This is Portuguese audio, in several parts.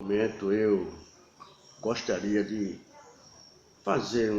Momento eu gostaria de fazer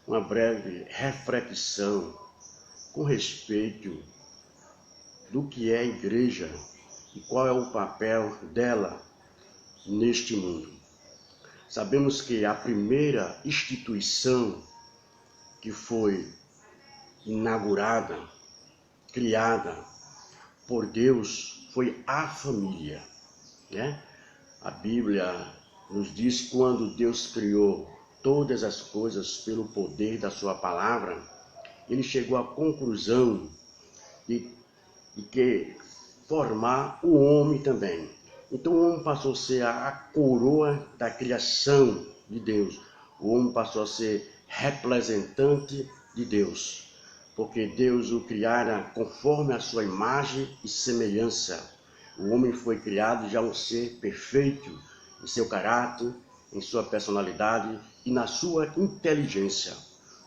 uma breve reflexão com respeito do que é a igreja e qual é o papel dela neste mundo. Sabemos que a primeira instituição que foi inaugurada, criada por Deus, foi a família, né? A Bíblia nos diz quando Deus criou todas as coisas pelo poder da sua palavra, ele chegou à conclusão de que formar o homem também. Então o homem passou a ser a coroa da criação de Deus. O homem passou a ser representante de Deus, porque Deus o criara conforme a sua imagem e semelhança. O homem foi criado já um ser perfeito em seu caráter, em sua personalidade e na sua inteligência.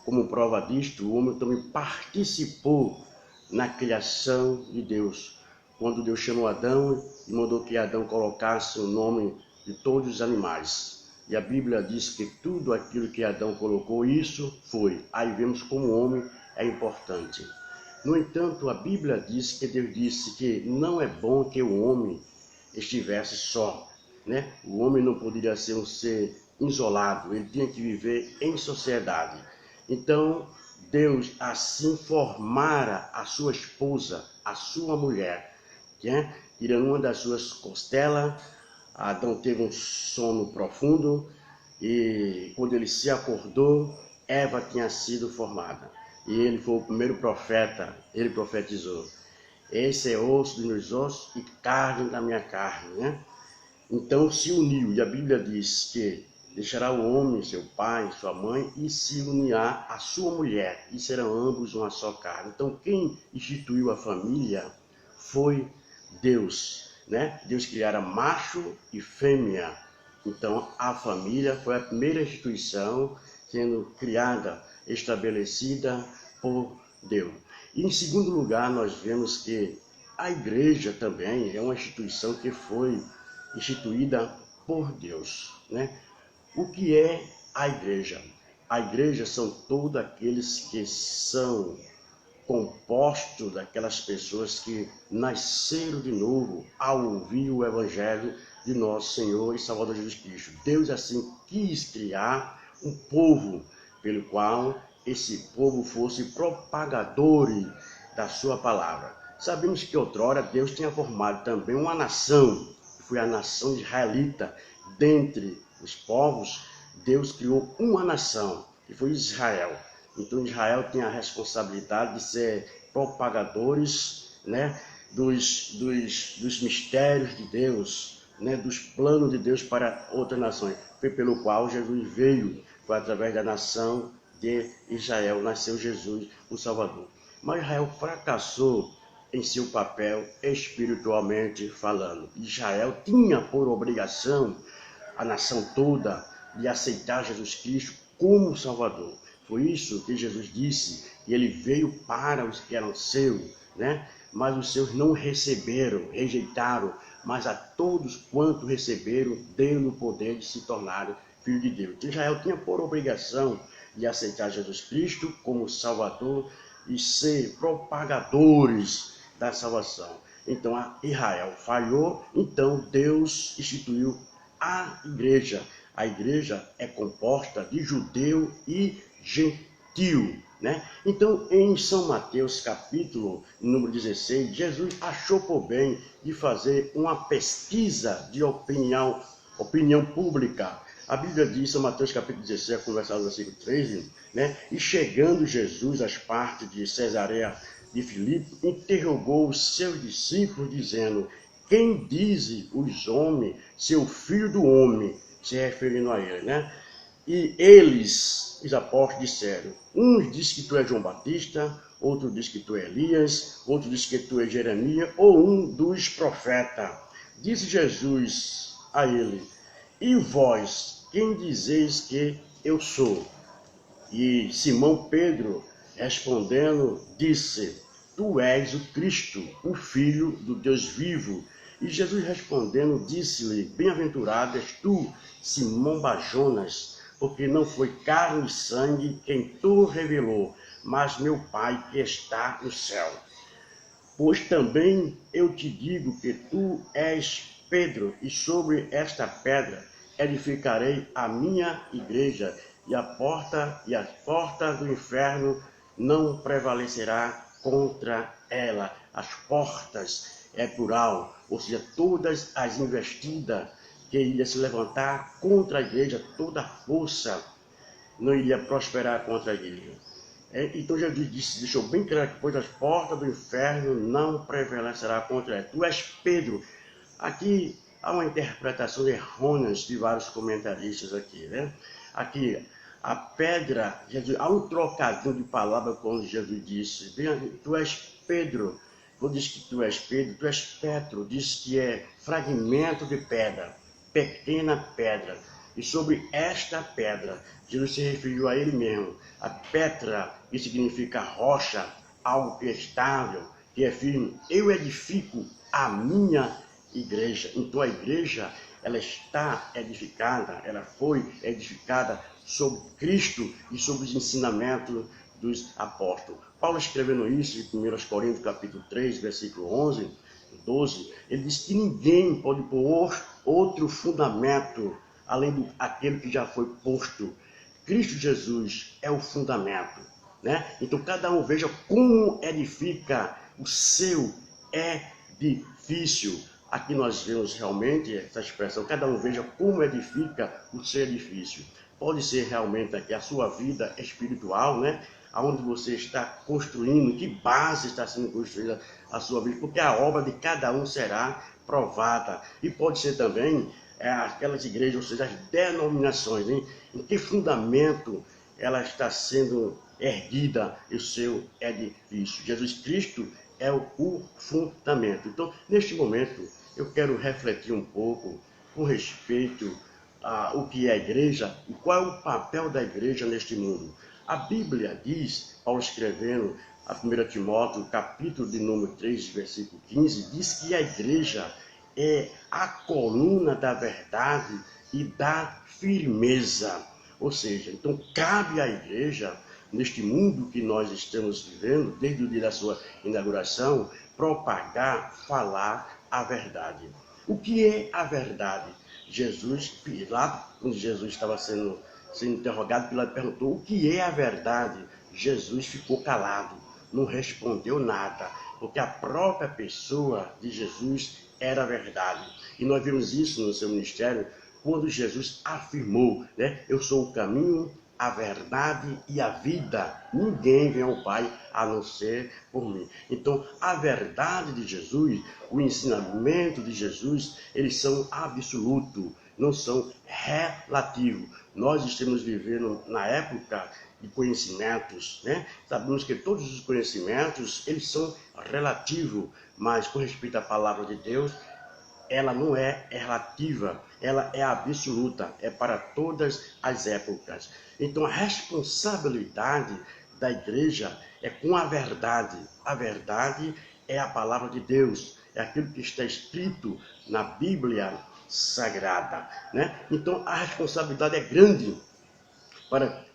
Como prova disto, o homem também participou na criação de Deus. Quando Deus chamou Adão e mandou que Adão colocasse o nome de todos os animais. E a Bíblia diz que tudo aquilo que Adão colocou, isso foi. Aí vemos como o homem é importante. No entanto, a Bíblia diz que Deus disse que não é bom que o homem estivesse só, né? O homem não poderia ser um ser isolado, ele tinha que viver em sociedade. Então, Deus assim formara a sua esposa, a sua mulher, né? Tirando uma das suas costelas, Adão teve um sono profundo e quando ele se acordou, Eva tinha sido formada. E ele foi o primeiro profeta, ele profetizou. Esse é osso dos meus ossos e carne da minha carne, né? Então se uniu, e a Bíblia diz que deixará o homem, seu pai, sua mãe, e se unirá a sua mulher, e serão ambos uma só carne. Então quem instituiu a família foi Deus, né? Deus criara macho e fêmea. Então a família foi a primeira instituição sendo criada, estabelecida por Deus. E em segundo lugar, nós vemos que a igreja também é uma instituição que foi instituída por Deus, né? O que é a igreja? A igreja são todos aqueles que são compostos daquelas pessoas que nasceram de novo ao ouvir o Evangelho de nosso Senhor e Salvador Jesus Cristo. Deus assim quis criar um povo pelo qual esse povo fosse propagador da sua palavra. Sabemos que outrora Deus tinha formado também uma nação, que foi a nação israelita. Dentre os povos, Deus criou uma nação, que foi Israel. Então Israel tinha a responsabilidade de ser propagadores, né, dos mistérios de Deus, né, dos planos de Deus para outras nações. Foi pelo qual Jesus veio, foi através da nação de Israel, nasceu Jesus, o Salvador. Mas Israel fracassou em seu papel espiritualmente falando. Israel tinha por obrigação, a nação toda, de aceitar Jesus Cristo como Salvador. Foi isso que Jesus disse, que ele veio para os que eram seus, né? Mas os seus não receberam, rejeitaram, mas a todos quanto receberam, deu o poder de se tornarem filhos de Deus. Israel tinha por obrigação de aceitar Jesus Cristo como Salvador e ser propagadores da salvação. Então Israel falhou, então Deus instituiu a igreja. A igreja é composta de judeu e gentil, né? Então em São Mateus capítulo número 16, Jesus achou por bem de fazer uma pesquisa de opinião pública. A Bíblia diz, São Mateus capítulo 16, conversado no versículo 13, né? E chegando Jesus às partes de Cesareia de Filipe, interrogou os seus discípulos, dizendo: quem dizem os homens ser o filho do homem? Se referindo a ele, né? E eles, os apóstolos, disseram: uns dizem que tu és João Batista, outro diz que tu és Elias, outro diz que tu és Jeremias, ou um dos profetas. Disse Jesus a ele: e vós, quem dizeis que eu sou? E Simão Pedro, respondendo, disse: tu és o Cristo, o Filho do Deus vivo. E Jesus respondendo, disse-lhe, bem-aventurado és tu, Simão Bajonas, porque não foi carne e sangue quem tu revelou, mas meu Pai que está no céu. Pois também eu te digo que tu és Pedro, e sobre esta pedra edificarei a minha igreja, e as portas do inferno não prevalecerá contra ela. As portas é plural, ou seja, todas as investidas que iria se levantar contra a igreja, toda força não iria prosperar contra a igreja. Então Jesus disse, deixou bem claro que pois as portas do inferno não prevalecerá contra ela. Tu és Pedro. Aqui há uma interpretação errônea de vários comentaristas aqui, né? Aqui, a pedra, Jesus, há um trocadilho de palavras quando Jesus disse, tu és Pedro. Quando diz que tu és Pedro, tu és Petro, diz que é fragmento de pedra, pequena pedra. E sobre esta pedra, Jesus se referiu a ele mesmo. A Petra, que significa rocha, algo que é estável, que é firme. Eu edifico a minha igreja. Então a igreja, ela está edificada, ela foi edificada sobre Cristo e sobre os ensinamentos dos apóstolos. Paulo escrevendo isso em 1 Coríntios capítulo 3, versículo 11, 12, ele diz que ninguém pode pôr outro fundamento além do aquele que já foi posto. Cristo Jesus é o fundamento, né? Então cada um veja como edifica o seu edifício. Aqui nós vemos realmente essa expressão, cada um veja como edifica o seu edifício. Pode ser realmente aqui a sua vida espiritual, né? Aonde você está construindo, que base está sendo construída a sua vida, porque a obra de cada um será provada. E pode ser também aquelas igrejas, ou seja, as denominações, hein? Em que fundamento ela está sendo erguida o seu edifício. Jesus Cristo é o fundamento. Então, neste momento, eu quero refletir um pouco com respeito ao que é a igreja e qual é o papel da igreja neste mundo. A Bíblia diz, Paulo escrevendo a 1 Timóteo, capítulo de número 3, versículo 15, diz que a igreja é a coluna da verdade e da firmeza. Ou seja, então cabe à igreja, neste mundo que nós estamos vivendo, desde o dia da sua inauguração, propagar, falar a verdade. O que é a verdade? Pilato, quando Jesus estava sendo interrogado, Pilato perguntou, o que é a verdade? Jesus ficou calado, não respondeu nada, porque a própria pessoa de Jesus era a verdade. E nós vimos isso no seu ministério, quando Jesus afirmou, né? Eu sou o caminho, a verdade e a vida. Ninguém vem ao Pai a não ser por mim. Então, a verdade de Jesus, o ensinamento de Jesus, eles são absolutos, não são relativos. Nós estamos vivendo na época de conhecimentos, né? Sabemos que todos os conhecimentos, eles são relativos, mas com respeito à palavra de Deus, ela não é relativa, ela é absoluta, é para todas as épocas. Então a responsabilidade da igreja é com a verdade. A verdade é a palavra de Deus, é aquilo que está escrito na Bíblia Sagrada, né? Então a responsabilidade é grande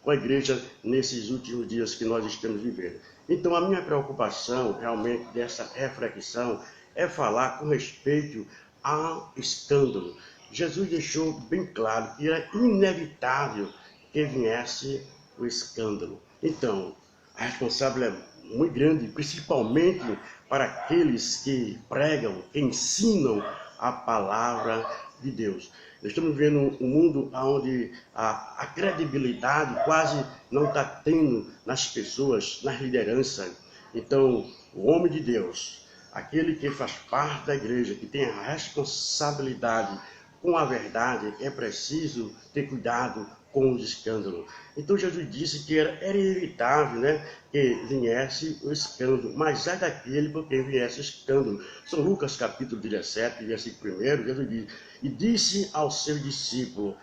com a igreja nesses últimos dias que nós estamos vivendo. Então a minha preocupação realmente dessa reflexão é falar com respeito ao escândalo. Jesus deixou bem claro que era inevitável que viesse o escândalo. Então, a responsabilidade é muito grande, principalmente para aqueles que pregam, que ensinam a palavra de Deus. Nós estamos vivendo um mundo onde a credibilidade quase não está tendo nas pessoas, nas lideranças. Então, o homem de Deus, aquele que faz parte da igreja, que tem a responsabilidade com a verdade, é preciso ter cuidado com os escândalos. Então Jesus disse que era inevitável, né, que viesse o escândalo, mas ai daquele por quem viesse o escândalo. São Lucas capítulo 17, versículo 1, Jesus diz, e disse aos seus discípulos,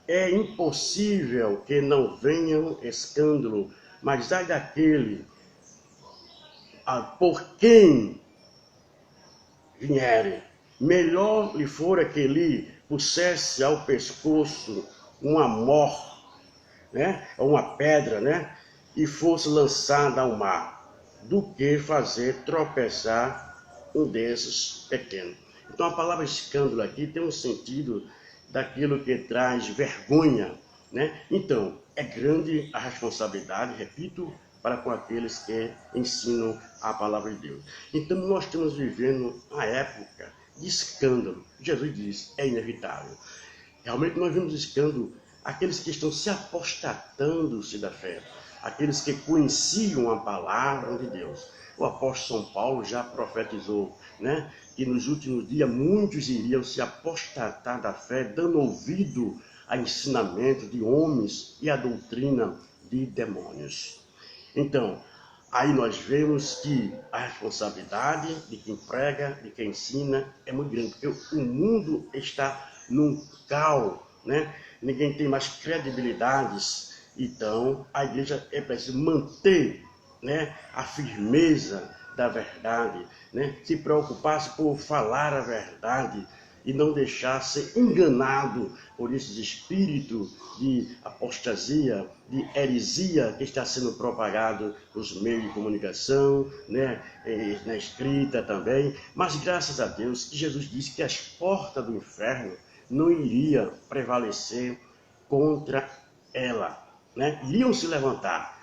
é impossível que não venham escândalo, mas ai daquele por quem vierem. Melhor lhe fora que lhe pusesse ao pescoço uma mor, né, ou uma pedra, né, e fosse lançada ao mar, do que fazer tropeçar um desses pequenos. Então a palavra escândalo aqui tem um sentido daquilo que traz vergonha, né? Então é grande a responsabilidade, repito, para com aqueles que ensinam a palavra de Deus. Então nós estamos vivendo uma época de escândalo. Jesus diz, é inevitável. Realmente nós vemos escândalo aqueles que estão se apostatando-se da fé, aqueles que conheciam a palavra de Deus. O apóstolo São Paulo já profetizou, né, que nos últimos dias muitos iriam se apostatar da fé, dando ouvido a ensinamento de homens e a doutrina de demônios. Então, aí nós vemos que a responsabilidade de quem prega, de quem ensina, é muito grande, porque o mundo está num caos, né? Ninguém tem mais credibilidades, então a igreja é preciso manter, né, a firmeza da verdade, né? Se preocupasse por falar a verdade e não deixar ser enganado por esses espíritos de apostasia, de heresia que está sendo propagado nos meios de comunicação, né, na escrita também. Mas graças a Deus que Jesus disse que as portas do inferno não iriam prevalecer contra ela, né? Iriam se levantar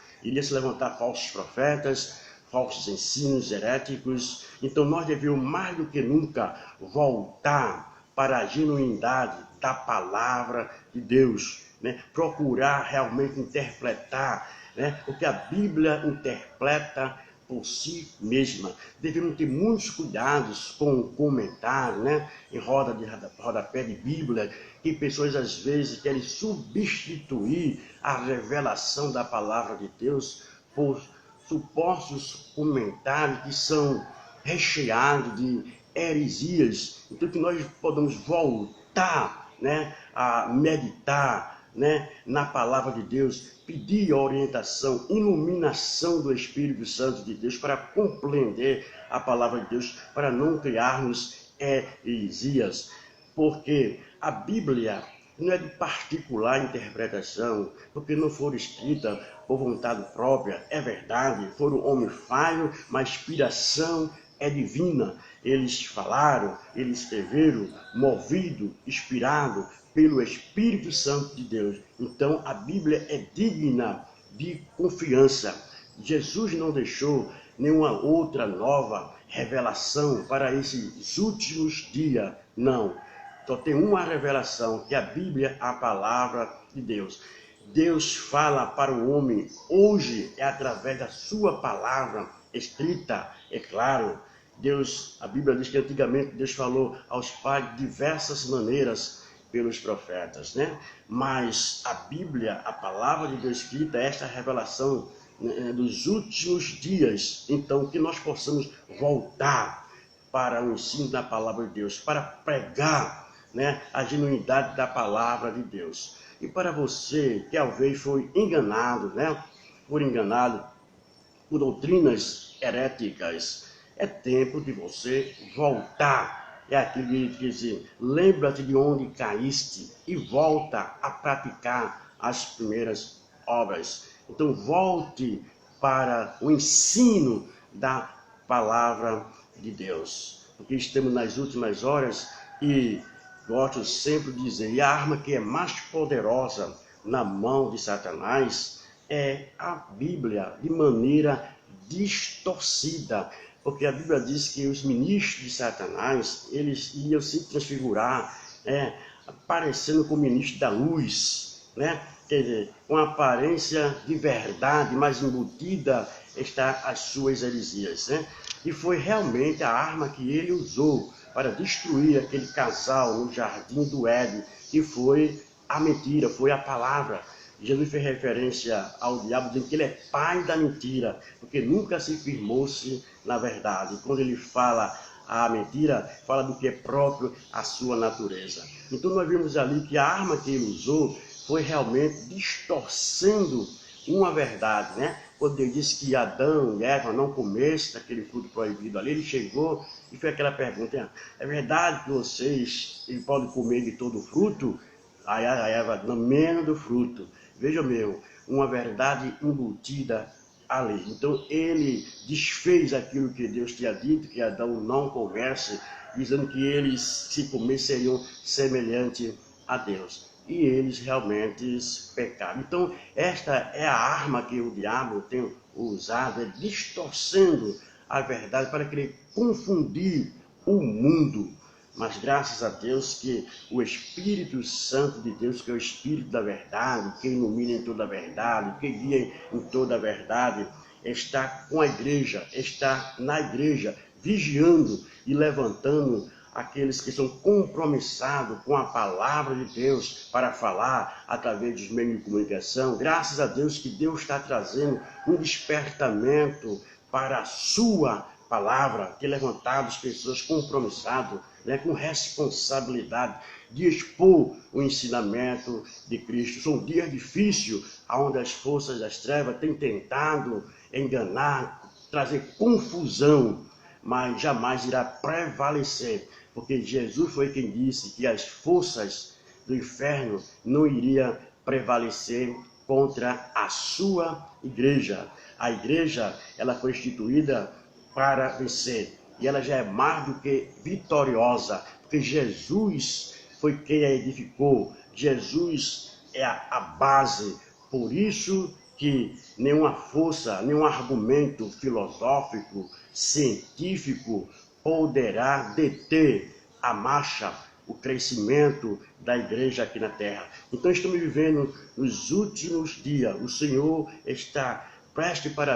falsos profetas, falsos ensinos heréticos. Então nós devemos mais do que nunca voltar para a genuinidade da palavra de Deus, né? Procurar realmente interpretar, né, o que a Bíblia interpreta por si mesma. Devemos ter muitos cuidados com o comentário, né, em rodapé de Bíblia, que pessoas às vezes querem substituir a revelação da palavra de Deus por supostos comentários que são recheados de heresias. Então que nós podemos voltar, né, a meditar, né, na palavra de Deus, pedir orientação, iluminação do Espírito Santo de Deus para compreender a palavra de Deus, para não criarmos heresias, porque a Bíblia não é de particular interpretação, porque não foram escritas por vontade própria, é verdade, foram homens falhos, mas a inspiração é divina. Eles falaram, eles escreveram, movido, inspirado pelo Espírito Santo de Deus. Então a Bíblia é digna de confiança. Jesus não deixou nenhuma outra nova revelação para esses últimos dias, não. Só tem uma revelação, que a Bíblia é a palavra de Deus. Deus fala para o homem hoje é através da sua palavra escrita, é claro. A Bíblia diz que antigamente Deus falou aos pais de diversas maneiras pelos profetas, né? Mas a Bíblia, a palavra de Deus escrita, esta revelação, né, dos últimos dias. Então que nós possamos voltar para o ensino da palavra de Deus, para pregar, né, a genuinidade da palavra de Deus. E para você que talvez foi enganado, né, por doutrinas heréticas, é tempo de você voltar. É aquilo que diz, lembra-te de onde caíste e volta a praticar as primeiras obras. Então volte para o ensino da palavra de Deus, porque estamos nas últimas horas e gosto sempre de dizer, e a arma que é mais poderosa na mão de Satanás é a Bíblia, de maneira distorcida, porque a Bíblia diz que os ministros de Satanás, eles iam se transfigurar, aparecendo como ministro da luz, né? Quer dizer, com aparência de verdade, mas embutida está as suas heresias, né? E foi realmente a arma que ele usou para destruir aquele casal no jardim do Éden, que foi a mentira, foi a palavra. Jesus fez referência ao diabo, dizendo que ele é pai da mentira, porque nunca se firmou-se na verdade. Quando ele fala a mentira, fala do que é próprio à sua natureza. Então nós vimos ali que a arma que ele usou foi realmente distorcendo uma verdade, né? quando Deus disse que Adão e Eva não comessem daquele fruto proibido ali, ele chegou e fez aquela pergunta: é verdade que vocês podem comer de todo o fruto? Aí a Eva, não, menos do fruto. Veja mesmo, uma verdade embutida ali. Então ele desfez aquilo que Deus tinha dito, que Adão não comesse, dizendo que eles, se comer, seriam semelhantes a Deus. E eles realmente pecaram. Então, esta é a arma que o diabo tem usado, é distorcendo a verdade para querer confundir o mundo. Mas graças a Deus que o Espírito Santo de Deus, que é o Espírito da verdade, que ilumina em toda a verdade, que guia em toda a verdade, está com a igreja, está na igreja, vigiando e levantando aqueles que são compromissados com a palavra de Deus para falar através dos meios de comunicação. Graças a Deus que Deus está trazendo um despertamento para a sua palavra, que levantado as pessoas compromissadas, com responsabilidade de expor o ensinamento de Cristo. São dias difíceis, onde as forças das trevas têm tentado enganar, trazer confusão, mas jamais irá prevalecer, porque Jesus foi quem disse que as forças do inferno não iriam prevalecer contra a sua igreja. A igreja, ela foi instituída para vencer, e ela já é mais do que vitoriosa, porque Jesus foi quem a edificou, Jesus é a base. Por isso que nenhuma força, nenhum argumento filosófico, científico poderá deter a marcha, o crescimento da igreja aqui na terra. Então estamos vivendo nos últimos dias, o Senhor está prestes para